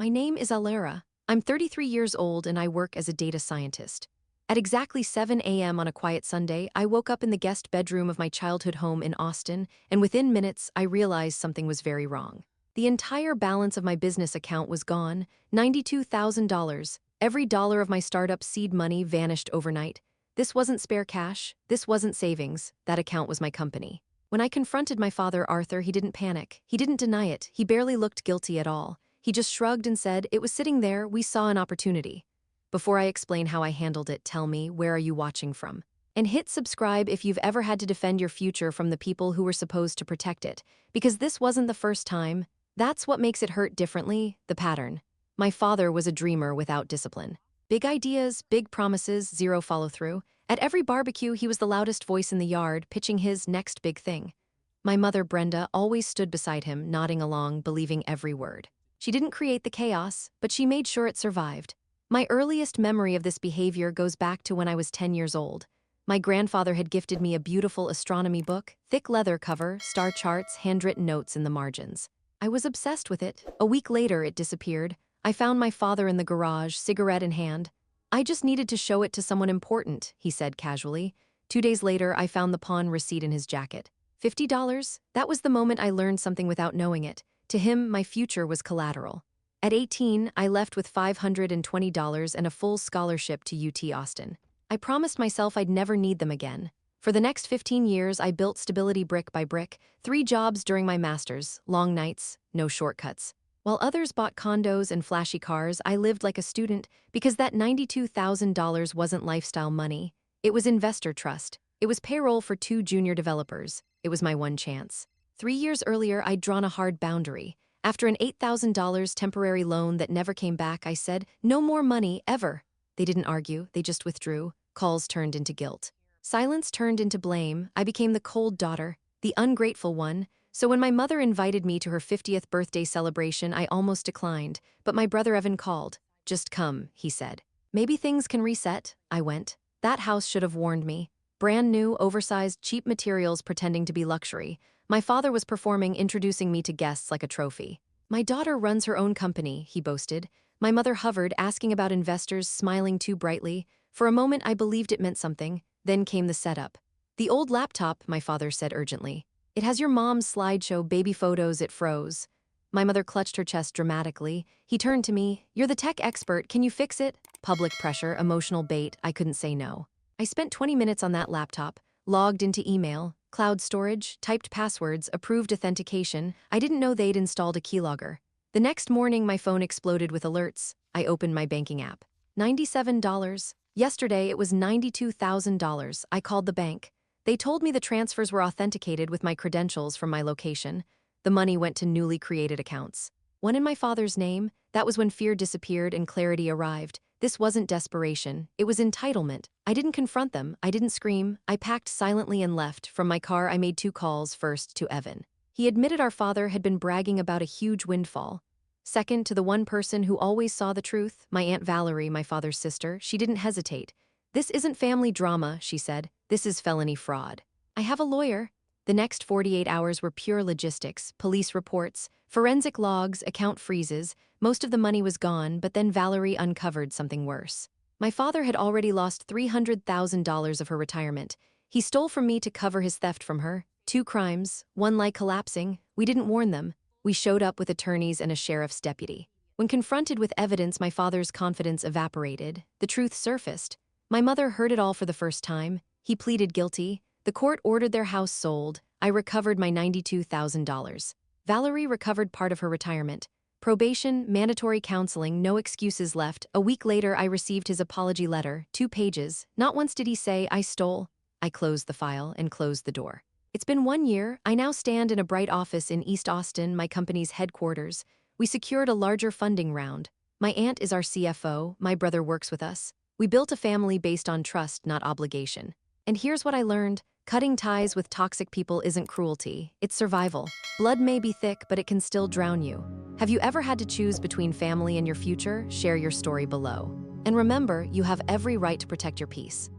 My name is Alera. I'm 33 years old and I work as a data scientist. At exactly 7 a.m. on a quiet Sunday, I woke up in the guest bedroom of my childhood home in Austin, and within minutes, I realized something was very wrong. The entire balance of my business account was gone, $92,000. Every dollar of my startup seed money vanished overnight. This wasn't spare cash, this wasn't savings, that account was my company. When I confronted my father, Arthur, he didn't panic. He didn't deny it. He barely looked guilty at all. He just shrugged and said, "It was sitting there, we saw an opportunity." Before I explain how I handled it, tell me, where are you watching from? And hit subscribe if you've ever had to defend your future from the people who were supposed to protect it. Because this wasn't the first time. That's what makes it hurt differently, the pattern. My father was a dreamer without discipline. Big ideas, big promises, zero follow-through. At every barbecue, he was the loudest voice in the yard, pitching his next big thing. My mother, Brenda, always stood beside him, nodding along, believing every word. She didn't create the chaos, but she made sure it survived. My earliest memory of this behavior goes back to when I was 10 years old. My grandfather had gifted me a beautiful astronomy book, thick leather cover, star charts, handwritten notes in the margins. I was obsessed with it. A week later, it disappeared. I found my father in the garage, cigarette in hand. "I just needed to show it to someone important," he said casually. 2 days later, I found the pawn receipt in his jacket. $50? That was the moment I learned something without knowing it. To him, my future was collateral. At 18, I left with $520 and a full scholarship to UT Austin. I promised myself I'd never need them again. For the next 15 years, I built stability brick by brick, 3 jobs during my master's, long nights, no shortcuts. While others bought condos and flashy cars, I lived like a student because that $92,000 wasn't lifestyle money. It was investor trust. It was payroll for 2 junior developers. It was my one chance. 3 years earlier, I'd drawn a hard boundary. After an $8,000 temporary loan that never came back, I said, "No more money, ever." They didn't argue, they just withdrew. Calls turned into guilt. Silence turned into blame. I became the cold daughter, the ungrateful one. So when my mother invited me to her 50th birthday celebration, I almost declined. But my brother Evan called. "Just come," he said. "Maybe things can reset." I went. That house should have warned me. Brand new, oversized, cheap materials pretending to be luxury. My father was performing, introducing me to guests like a trophy. "My daughter runs her own company," he boasted. My mother hovered, asking about investors, smiling too brightly. For a moment, I believed it meant something. Then came the setup. "The old laptop," my father said urgently. "It has your mom's slideshow, baby photos." It froze. My mother clutched her chest dramatically. He turned to me. "You're the tech expert. Can you fix it?" Public pressure, emotional bait. I couldn't say no. I spent 20 minutes on that laptop, logged into email, cloud storage, typed passwords, approved authentication. I didn't know they'd installed a keylogger. The next morning, my phone exploded with alerts. I opened my banking app. $97. Yesterday, it was $92,000. I called the bank. They told me the transfers were authenticated with my credentials from my location. The money went to newly created accounts. One in my father's name. That was when fear disappeared and clarity arrived. This wasn't desperation. It was entitlement. I didn't confront them. I didn't scream. I packed silently and left. From my car, I made 2 calls, first to Evan. He admitted our father had been bragging about a huge windfall. Second, to the one person who always saw the truth, my Aunt Valerie, my father's sister. She didn't hesitate. "This isn't family drama," she said. "This is felony fraud. I have a lawyer." The next 48 hours were pure logistics, police reports, forensic logs, account freezes. Most of the money was gone, but then Valerie uncovered something worse. My father had already lost $300,000 of her retirement. He stole from me to cover his theft from her. 2 crimes, one like collapsing. We didn't warn them. We showed up with attorneys and a sheriff's deputy. When confronted with evidence, my father's confidence evaporated. The truth surfaced. My mother heard it all for the first time. He pleaded guilty. The court ordered their house sold. I recovered my $92,000. Valerie recovered part of her retirement. Probation, mandatory counseling, no excuses left. A week later, I received his apology letter, 2 pages. Not once did he say, "I stole." I closed the file and closed the door. It's been 1 year. I now stand in a bright office in East Austin, my company's headquarters. We secured a larger funding round. My aunt is our CFO. My brother works with us. We built a family based on trust, not obligation. And here's what I learned. Cutting ties with toxic people isn't cruelty. It's survival. Blood may be thick, but it can still drown you. Have you ever had to choose between family and your future? Share your story below. And remember, you have every right to protect your peace.